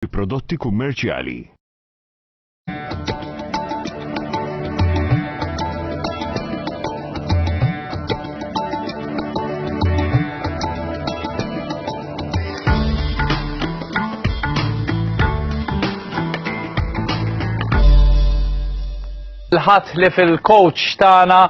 prodotti kummerċjali. L-ħat li fil-coach tana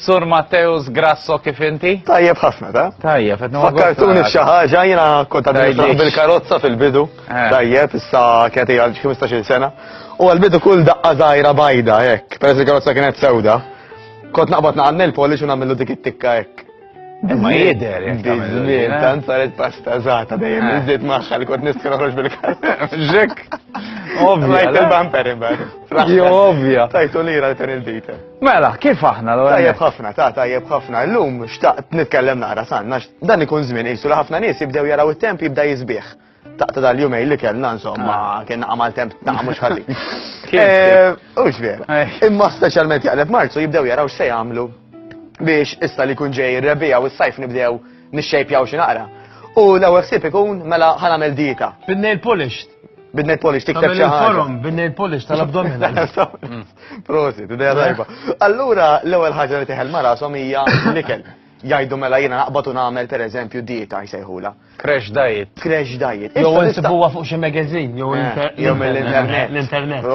Sur Matteus Grasso kif inti? Tajjeb ħafna, ta? Tajjeb, fakkartuni f'xi ħaġa, jiena kont għadni bil-karozza fil-bidu. Tajjeb, issa kienet għal 15-il sena. U għal-bidu kull daqqa żgħira bajda hekk, peress il-karozza kienet sewda. Kont naqbad nagħmel polish u nagħmlu dik it-tikka hekk. Ma jidher Bizmin, tant saret pasta żgħata dejjem iżdied magħha li kont nistgħu noħroġ bil-karozza. Ġek. Ovvja. Il-bumper imbagħad. Jo ovvja. Tajtu lira ten il-dita. Mela, kif aħna l Tajjeb ħafna, tajjeb ħafna. Llum xtaqt nitkellem naqra sanna, dan ikun żmien qisu li ħafna nies jibdew jaraw it-temp jibda jisbieħ. Taqta dal-jumej li kellna insomma kien naqamal temp mhux ħalli. Hux vera. Imma speċjalment jaqleb Marzu jibdew jaraw x'se jagħmlu biex issa li kun ġej ir-rebija u s-sajf nibdew nixxejpjaw xi naqra. U l-ewwel ħsieb ikun mela ħanamel dieta. Bin-nail polish. Bin-nail polish tikteb xi ħaġa. Bin-nail polish tal-abdominal. Prosit, idea tajba. Allura l-ewwel ħaġa li teħel mara som hija l-ikel. Jgħidu mela jiena naqbad u nagħmel pereżempju dieta jsejħula. Crash diet. Crash diet. Jew insibuha fuq xi magazine, jew mill-internet. L-internet.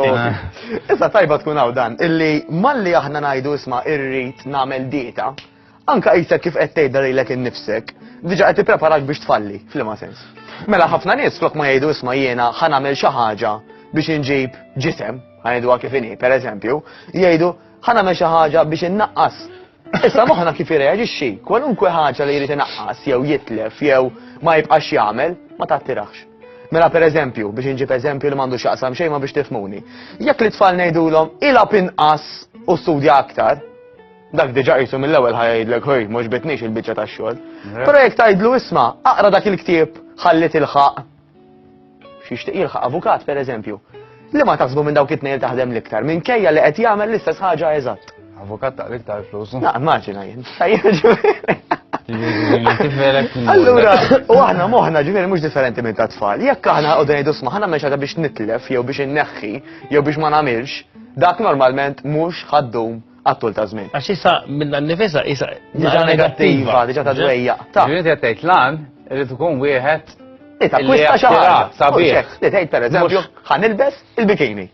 Issa tajba tkun hawn dan, illi malli aħna ngħidu isma' irrid nagħmel dieta, anke qisek kif qed tgħidha lilek innifsek, diġà qed tippreparak biex tfalli, f'liema sens. Mela ħafna nies flok ma jgħidu isma' jiena ħa nagħmel xi ħaġa biex inġib ġisem, ħajduha kif inhi, pereżempju, jgħidu ħa nagħmel xi ħaġa biex innaqqas. Issa moħħna kif irreaġixxi, kwalunkwe ħaġa li jrid inaqqas jew jitlef jew ma jibqax jagħmel ma tattirax. Mela pereżempju, biex inġib eżempju li m'għandux jaqsam xejn ma biex tifhmuni. Jekk li tfal ngħidulhom ilab inqas u studja aktar, dak diġà qisu mill-ewwel ħajdlek ħoj mhux bitniex il-biċċa tax-xogħol. Però jekk tgħidlu isma' aqra dak il-ktieb ħalli tilħaq xi jixtieq jilħaq avukat pereżempju. Li ma taħsbu minn dawk it-tnejn taħdem l-iktar minkejja li qed jagħmel l-istess ħaġa eżatt. Avukat taqlik tal-flus. Immaġina jien. Allura, u aħna moħħna ġifieri mhux differenti minn ta' tfal. Jekk aħna qogħdu ngħidu sma' ħanna xi ħaġa biex nitlef jew biex inneħħi jew biex ma nagħmilx, dak normalment mhux ħaddum għat-tul ta' żmien. Għax issa minn nifisha issa diġà negattiva, diġà ta' dwejja. Ġifieri qed tgħid lan irid ikun wieħed kwista xi ħaġa. Sabiħ. Li tgħid pereżempju ħanilbes il-bikini.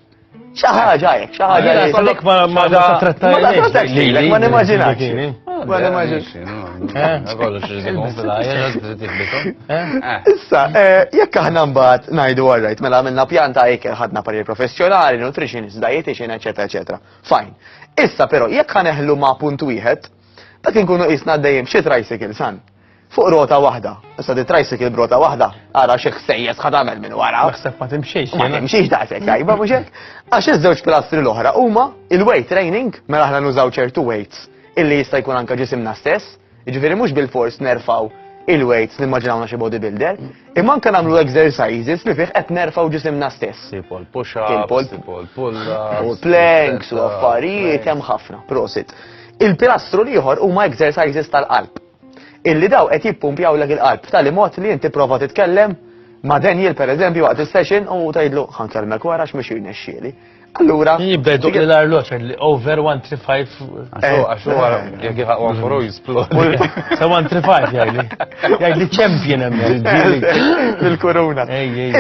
Xi ħaġa hekk, xi ħaġa li għalek ma trattajlek. Ma nimmaġinax. Ma nimmaġinax. Issa, jekk aħna mbagħad ngħidu alright, mela għamilna pjanta ikel ħadna parir professjonali, nutritionist, dietitian, eċetera, eċetera. Fine. Issa però jekk ħaneħlu ma' punt wieħed, dak inkunu qisna dejjem xi tricycle san. Fuq rota waħda. Issa di tricycle b'rota waħda, ara xi ħsejjes ħad tagħmel minn wara. Naħseb ma timxiex. Ma timxiex daqshekk tajba mhux hekk. Għax iż-żewġ pilastri l-oħra huma il-weight training, mela aħna nużaw ċertu weights illi jista' jkun anke ġisimna stess, jiġifieri mhux bil-fors nerfaw il-weights nimmaġinawna xi bodybuilder, imma anke nagħmlu exercises li fih qed nerfaw ġisimna stess. Tipo l-push-ups, tipo l-pull-ups, planks u affarijiet hemm ħafna, prosit. Il-pilastru ieħor huma exercises tal-qalb. Illi daw qed jippumpjawlek il-qalb tali mod li inti prova titkellem ma' Daniel pereżempju waqt is-session u tgħidlu ħankellmek wara x'mexi jnexxieli. Allura jibda jduk li l-arloġġ li over 135 għax huwa jekk għan foru jisplod. Sa 135 jgħidli champion hemm bil-kuruna.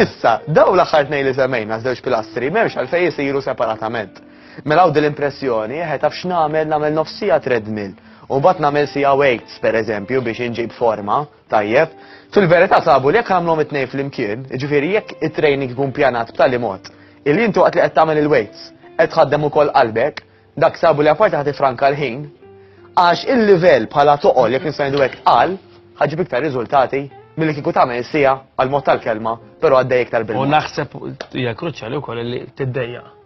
Issa, daw l-aħħar tnejn li semmejna żewġ pilastri m'hemmx għalfejn isiru separatament. Mela hawn din-impressjoni taf x'nagħmel nofsija treadmill. U bat nagħmel sija weights pereżempju biex inġib forma, tajjeb. Fil-verità sabu li jekk nagħmluhom it-tnejn flimkien, jiġifieri jekk it-training ikun pjanat b'tali mod, illi intu waqt li qed tagħmel il-weights qed tħaddem ukoll qalbek, dak sabu li apparti ħadd ifranka l-ħin, għax il-livell bħala toqol jekk nista' ngħidu hekk qal, ħaġib iktar riżultati milli kieku tagħmel sija għal mod tal-kelma, però għaddej iktar bil-mod. U naħseb hija kruċjali wkoll li tiddejja.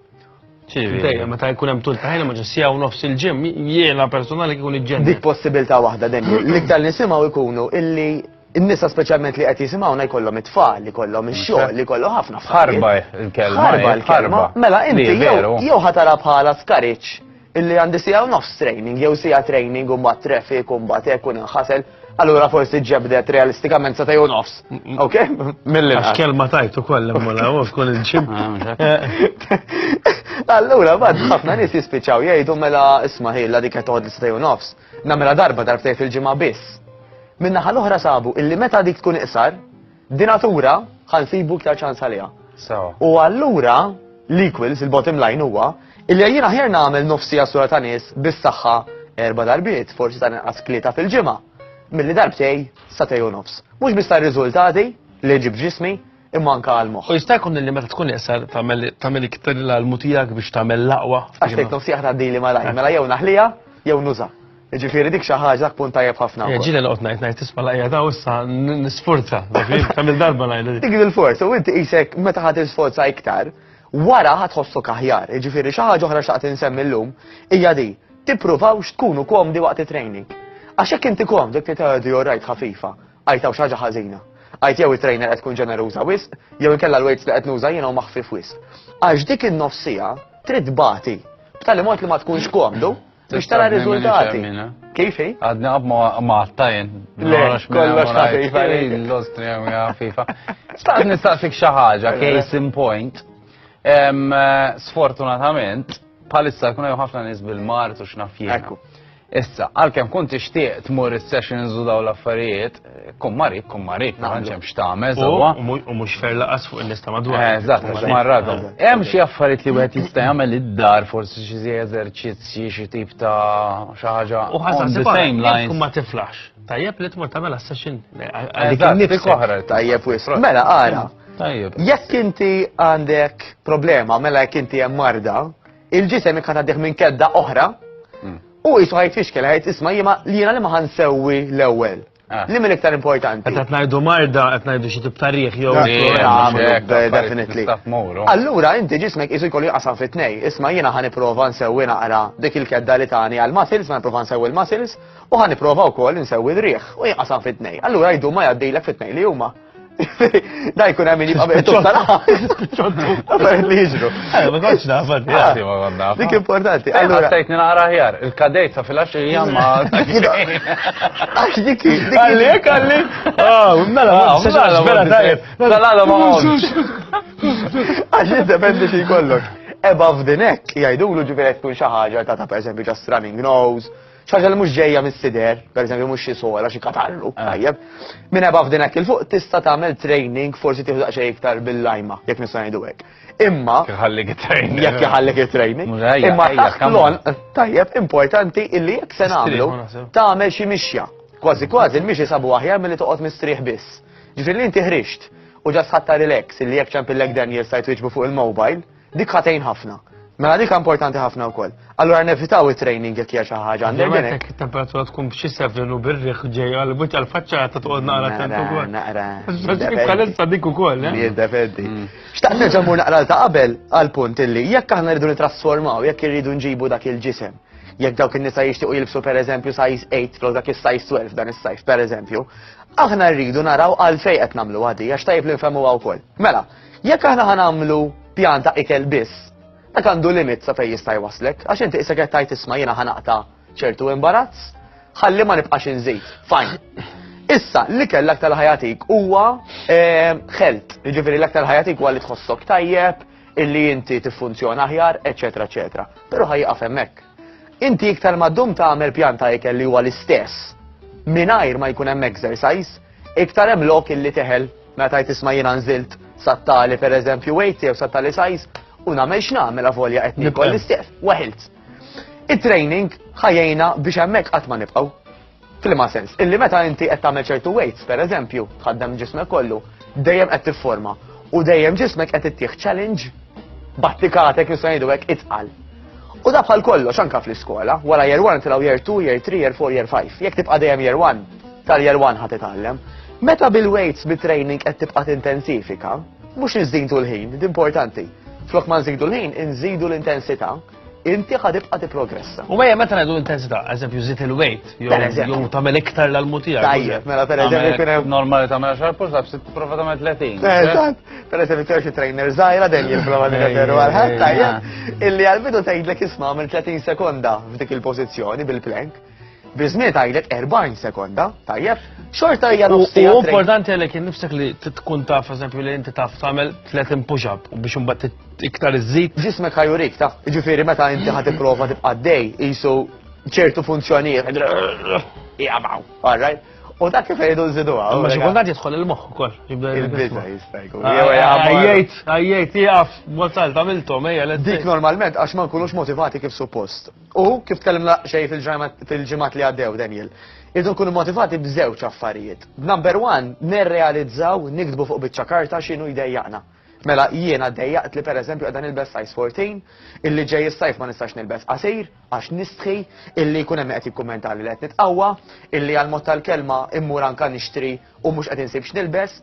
Dejja, meta jkun hemm tul ta' ħajna ma ġessija u nofs il-ġim, jiena personali kikun iġġenni. Dik possibilità waħda Daniel. L-iktar nisimgħu jkunu illi n-nisa speċjalment li qed jisimgħuna jkollhom it-tfal, jkollhom ix-xogħol, jkollhom ħafna ħarba il-kelma. Ħarba l-kelma. Mela inti jew ħatara bħala skariċ illi għandi sija u nofs training, jew sija training u mbagħad traffic u mbagħad hekk u inħasel allura forsi ġebdet realistikament sa tajju nofs. Ok? Mill-li. Għax kelma tajtu kollha mola u tkun il-ġim. Allura, bad, ħafna nis jispiċaw jgħidu mela isma' ħilla dik qed toħod li sa tajju nofs. Namela darba darbtej fil-ġimgħa biss. Minnaħa l-oħra sabu illi meta dik tkun iqsar, dinatura ħansibu ktar ċans għaliha. U allura l-equals, il-bottom line huwa, illi jiena ħjar nagħmel nofsija sura ta' nies bis-saħħa 4 darbiet, forsi ta' inqas tlieta fil-ġimgħa. Milli darbtej sa tejju nofs. Mhux biss tar-riżultati li ġib ġismi imma anke għall-moħħ. U jista' jkun li meta tkun iqsar tagħmel iktar l-mutijak biex tagħmel laqwa. Għax tek nofsija tgħaddili malaj, mela jew naħlija jew nuża. Ġifieri dik xi ħaġa dak punt tajjeb ħafna. Ġieli noqgħod ngħid tisma' laqja ta' issa nisforza, tagħmel darba ngħid. Dik il-forza, u inti qisek meta ħadd isforza iktar, wara ħatħossok aħjar. Ġifieri xi ħaġa oħra xtaqt insemmi llum hija di tippruvawx tkunu komdi waqt it-training. Għax hekk inti komdi qed tgħidu orajt ħafifa, għajtaw xi ħaġa ħażina. Għajt jew it-trainer qed tkun ġeneruża wisq, jew inkella l-weights li qed nuża jiena maħfif wisq. Għax dik in-nofsija trid bagħti b'tali mod li ma tkunx komdu biex tara riżultati. Kif hi? Għadni għab ma għattajn. kollox ħafifa. L-Ostrija ħafifa. Staqt nistaqsik xi ħaġa, case in point. Sfortunatament, palissa kuna ħafna nies bil-mart u x'naf jiena. Issa, għalkemm kont tixtieq tmur is-sessions u daw l-affarijiet, kun marik, ma tantx hemm x'tagħmel sewwa. U mhux fer laqas fuq in-nies ta' madwar. Eżatt, marrata. Hemm xi affarijiet li wieħed jista' jagħmel id-dar, forsi xi eżerċizzji, xi tip ta' xi ħaġa. U ħasan same lines. Ma tiflax. Tajjeb li tmur tagħmel session. Dik oħra tajjeb wisq. Mela ara. Tajjeb. Jekk inti għandek problema, mela jekk inti hemm marda, il-ġisem ikun għaddek minn kedda oħra. U jisu ħajt fixkel, ħajt isma jima li jena li ma ħansewwi l-ewel. Li mill iktar importanti. Qed ngħidu marda, qed ngħidu xi tip tarieħ jew. Definitely. Allura inti ġismek isu jkollu jqasam fit-tnej. Isma jiena ħaniprova nsewwi naqra dik il-kedda li tani għall-muscles, ma nipprova nsewwi l-muscles, u ħaniprova wkoll nsewwi d-rieħ u jqasam fit-tnej. Allura jdu ma jgħaddilek fit-tnej li huma. Da jkun hemm jibqa' bejn tara. Affarijiet li jiġru. Ma kontx naf. Dik importanti. Allura stajtni naqra ħjar, il-kadejt sa fil-għaxija ma. Għax dik. Għallik, għallik. Mela, vera tajjeb. Salada ma għawx. Għax jiddependi xi jkollok. Above the neck jgħidulu ġifieri tkun xi ħaġa ta' pereżempju just running nose. ċaġa li mux ġeja mis-sider, per eżempju mux xi sola, xi katallu, tajjeb. Minn ebaf dinek il-fuq tista' tagħmel training forsi tieħu daqsxejn iktar bil-lajma, jekk nista' ngħidu hekk. Imma Iħallik it-training. jekk iħallek it-training. Imma taħtlon tajjeb importanti illi jekk se nagħmlu tagħmel xi mixja. Kważi kważi il-mixi sabu aħjar milli toqgħod mistrieħ biss. Ġifieri inti ħrixt u ġast ħatta relax illi jekk ċempillek Daniel sajt wiġbu fuq il-mobile, dik ħatejn ħafna. Mela dik importanti ħafna wkoll. Allura nevitaw it-training jekk hija xi ħaġa għandek Jekk it-temperatura tkun b'xi 7 u birriħ ġej għal buċ għal faċċa ta' toqgħod naqra tent ukoll. Naqra. Kalenza dik ukoll, Jiddefendi. Xtaqt nerġa' mmur naqra ta' qabel għal punt illi jekk aħna rridu nitrasformaw, jekk irridu nġibu dak il-ġisem. Jekk dawk in-nisa jixtiequ jilbsu pereżempju size 8 flok dak is-size 12 dan is-sajf pereżempju, aħna rridu naraw għalfejn qed nagħmlu għadi għax tajjeb li nfehmuha wkoll. Mela, jekk aħna ħanamlu pjanta ikel biss, dak għandu limit sa fejn jista' jwaslek, għax inti issa qed tajt isma' jiena ħanaqta' ċertu imbarazz, ħalli ma nibqax inżid. Fajn. Issa, l-ikel l-aktar ħajatik huwa ħelt. Jiġifieri l-aktar ħajatik huwa li tħossok tajjeb, illi inti tiffunzjona aħjar, eċetera, eċetera. Però ħajqaf hemmhekk. Inti iktar ma ddum tagħmel pjanta ikel li huwa l-istess mingħajr ma jkun hemm exercise, iktar hemm lok illi teħel meta tajt isma' jiena nżilt sattali pereżempju weight jew sattali size u nagħmel x'nagħmel avolja qed nikol l-istess, waħilt. It-training ħajjejna biex hemmhekk qatt ma nibqgħu. Fil-ma sens, illi meta inti qed tagħmel ċertu weights, pereżempju, tħaddem ġismek kollu, dejjem qed tifforma u dejjem ġismek qed ittieħ challenge battikatek nistgħu ngħidu hekk itqal. U da bħal kollox anke fl-iskola, wara year 1 tilgħu year 2, year 3, year 4, year 5. Jekk tibqa' dejjem year 1, tal-year 1 ħadd titgħallem. Meta bil-weights bit-training qed tibqa' tintensifika, mhux nżidu l-ħin, importanti. Flok ma nżidu l-ħin, nżidu l-intensità, inti ħadibqa' tipprogressa. U meta ngħidu l-intensità, eżempju żid il-weight, jew tagħmel iktar l-almutija. Tajjeb, mela pereżempju kien hemm normali tagħmel 10 push ups, tipprova tagħmel 30. Eżatt, pereżempju kien xi trainer żgħira dejjem jipprova nirreferu għal ħadd tajjeb illi għall-bidu tgħidlek isma' għamel 30 sekonda f'dik il-pożizzjoni bil-plank. Bizmiet għajlek 40 sekonda, tajjeb, xorta hija U nofsija. importanti għalek nifsek li tkun taf, eżempju, li inti taf tagħmel 30 push-up u biex imbagħad iktar iżid. Ġismek ħajurik, ta' ġifieri meta inti ħad tipprova tibqa' dej qisu ċertu funzjonijiet. Jaqbaw, all right? U dak kif jgħidu nżiduha. Ma xi kultant jidħol il-moħħ ukoll. Il-biża jista' jkun. Għajjejt, jaf, wasalt, għamiltom, ejja, Dik normalment għax ma nkunux motivati kif suppost. U kif tkellimna xejn fil-ġimgħat li għaddew, Daniel. Irdu nkunu motivati b'żewġ affarijiet. Number one, nirrealizzaw, nikdbu fuq biċċa karta x'inhu jdejjaqna. Mela jiena ddejjaqt li pereżempju qed nilbes size 14, illi ġej is-sajf ma nistax nilbes qasir għax nistħi, illi jkun hemm qed jikkummenta li qed nitqawwa, illi għal mod tal-kelma immur anke nixtri u mhux qed insib x'nilbes,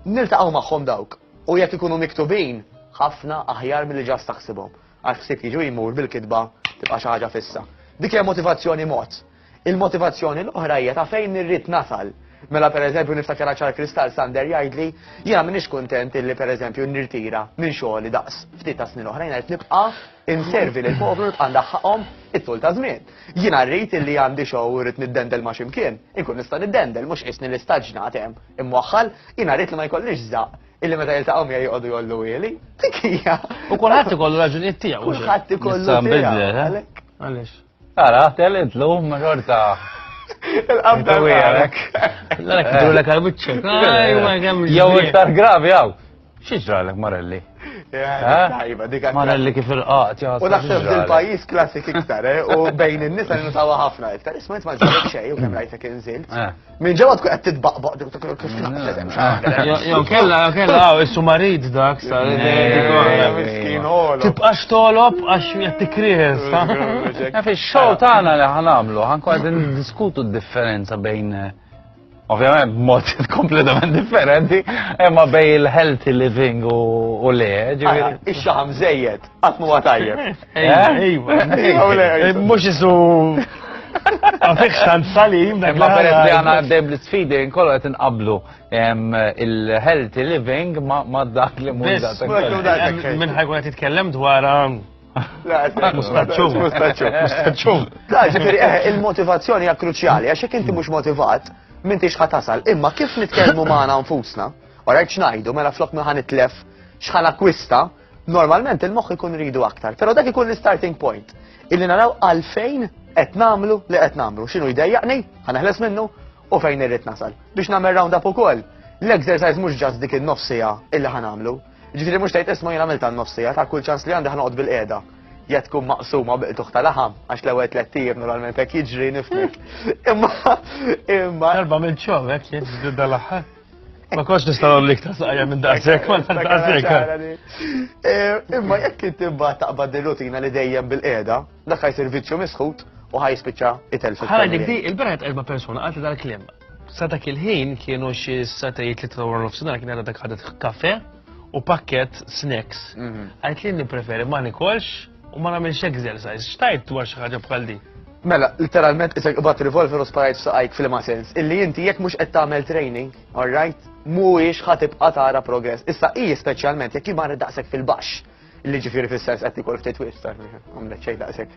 niltaqgħu magħhom dawk. U jekk ikunu miktubin, ħafna aħjar milli ġas taħsibhom. Għax ħsieb jiġu jmur bil-kitba tibqa' xi ħaġa fissa. Dik hija motivazzjoni mod. Il-motivazzjoni l-oħra hija ta' fejn irrid nasal. Mela pereżempju niftakar ċar Kristall Sander jgħidli jiena m'iniex kuntent illi pereżempju nirtira minn xogħli daqs ftit ta' snin oħrajn qed nibqa' inservi lil poplu għandha ħaqhom it-tul ta' żmien. Jiena rrid illi għandi show u rrid niddendel ma' x'imkien, inkun nista' niddendel mhux qisni l-istaġnat hemm imwaħħal, jiena rrid li ma jkollniex żaq illi meta jiltaqgħu miegħi jqogħdu jollu wieli. Dik hija. U kulħadd ikollu raġunijiet tiegħu. Kulħadd ikollu tiegħu. Għaliex. Ara, telidlu, ma xorta. Il-qabda għalek. L-għalek idru l-ek għal-bicċek. Jew iktar gravi, għaw. Xieġralek, Marelli? Tajba, dik Marelli kif il-qat, jgħat. U naħseb il-pajis klassik iktar, u bejn in-nisa nutawa ħafna iktar. Isma' ma ġrek xejn u kemm rajtek inżilt. Minn ġewwa tkun qed titbaqbaq kif naħseb Jew kella issu marid dak sa. Miskin ħolo. Tibqax tolob għax qed tikrieħes. Fix-show tagħna li ħanamlu, ħankun qed niddiskutu d-differenza bejn ovvjament mod kompletament differenti, imma bej il-healthy living u le, ġifieri. Ix-xaħam żejjed, qatt huwa tajjeb. Mhux isu għafik xtant salim dak Ma peress li għana għaddem l-sfidi nkollu qed inqablu il-healthy living ma dak li mudda. Minn ħajkun qed jitkellem dwar mustaċċum. La, ġifieri il-motivazzjoni hija kruċjali għax jekk inti mhux motivat, m'intix ħatasal. Imma kif nitkellmu magħna nfusna, warajt x'ngħidu mela flok ma ħanitlef x'ħan akkwista, normalment il-moħħ ikun ridu aktar. Però dak ikun l-starting point. Illi naraw għalfejn qed nagħmlu li qed nagħmlu. X'inhu jdejjaqni, ħaneħles minnu u fejn irrid nasal. Biex nagħmel round up ukoll. L-exercise mhux ġast dik in-nofsija illi ħanamlu. Ġifieri mhux tgħid isma' jien għamilt tan-nofsija ta' kull ċans li għandi ħanoqgħod bil-qiegħda. Jekk tkun maqsuma biqtuħ ta' laħam, għax l-ewwel tliet tiem normalment hekk jiġri nifmek. Imma darba minn ċov hekk jien dal-aħħar. Ma konx nistgħu l-iktar saqja minn daqshekk ma daqshekk. Imma jekk inti mbagħad taqbad ir-rutina li dejjem bil-qiegħda, dak ħajsir viċċju misħut u ħajspiċċa itelf. Ħala dik di il-berat erba' persuna qalt dal-kliem. Sa dak il-ħin kienu xi satejt li tawra nofsinhar kien dak ħadet kafe u pakket snacks. Għalt li nippreferi ma nikolx u ma nagħmilx exercise. X'tajt dwar xi ħaġa bħal di? Mela, literalment isek qbad revolver u sparajt f'saqajk fil-ma sens. Illi inti jekk mhux qed tagħmel training, all right, mhuwiex ħatibqa' tara progress. Issa hi speċjalment jekk imar daqshekk fil-baxx. Illi ġifieri fis-sens qed ikol ftit wistar, għamlet xejn daqshekk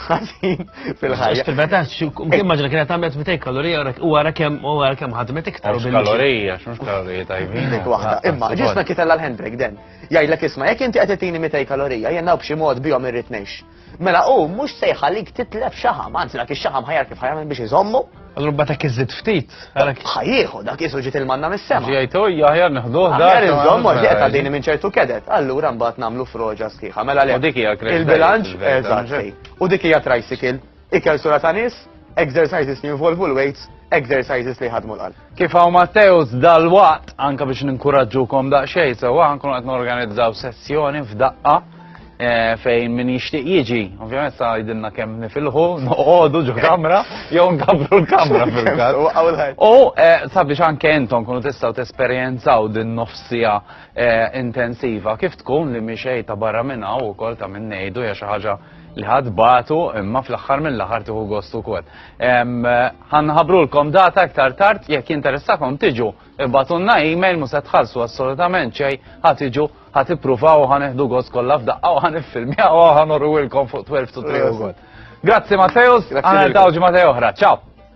ħażin fil-ħajja. Fil-metax, immaġina kienet tagħmel 200 kalorija u wara kemm ħadmet iktar. Kalorija, x'mhux kalorija tajbin. Dik waħda. Imma ġisma kitella l-handbrake den. Jgħidlek isma' jekk inti qed titini 200 kalorija, jenna b'xi mod bihom irrid ngħix. Mela mhux se jħallik titlef xaħam, anzi dak ix-xaħam ħajar kif ħajamel biex iżommu. Allura batek iżid ftit. Ħajjieħu dak isu ġiet il-manna mis-sema. Ġejtu jaħjar neħduh dak. Aħjar iżommu ġiet għaddejni minn ċertu kedet. Allura mbagħad nagħmlu froġa sħiħa. Mela le. Il-bilanċ eżatt. U dik hija tricycle. Ikel sura ta' nies, exercises li involvu l-weights, exercises li ħadmu l-qalb. Kif hawn Matteus dal-waqt anke biex ninkoraġġukom daqsxejn sewwa nkunu qed norganizzaw sessjoni f'daqqa fejn min jixtieq jiġi. Ovvjament sa jidilna kemm nifilħu, noqogħdu ġo kamra jew nkabru l-kamra fil-każ. U sabiex anke intom kunu tistgħu tesperjenzaw din nofsija intensiva kif tkun li mixej ta' barra minn hawn ukoll ta' minn ngħidu hija xi ħaġa li ħadbatu imma fl-aħħar mill-aħħar tieħu gost ukoll. Ħanħabrulkom data aktar tard jekk jinteressakom tiġu ibbatulna email mhux se tħallsu assolutament xejn ħadd tiġu ħadd ippruvaw u ħanieħdu gost kollha f'daqqa u ħaniffilmjaw u ħanorruwilkom fuq 12 to 3 ukoll. Grazzi Matteus, għana taw ġimgħa oħra. Ciao.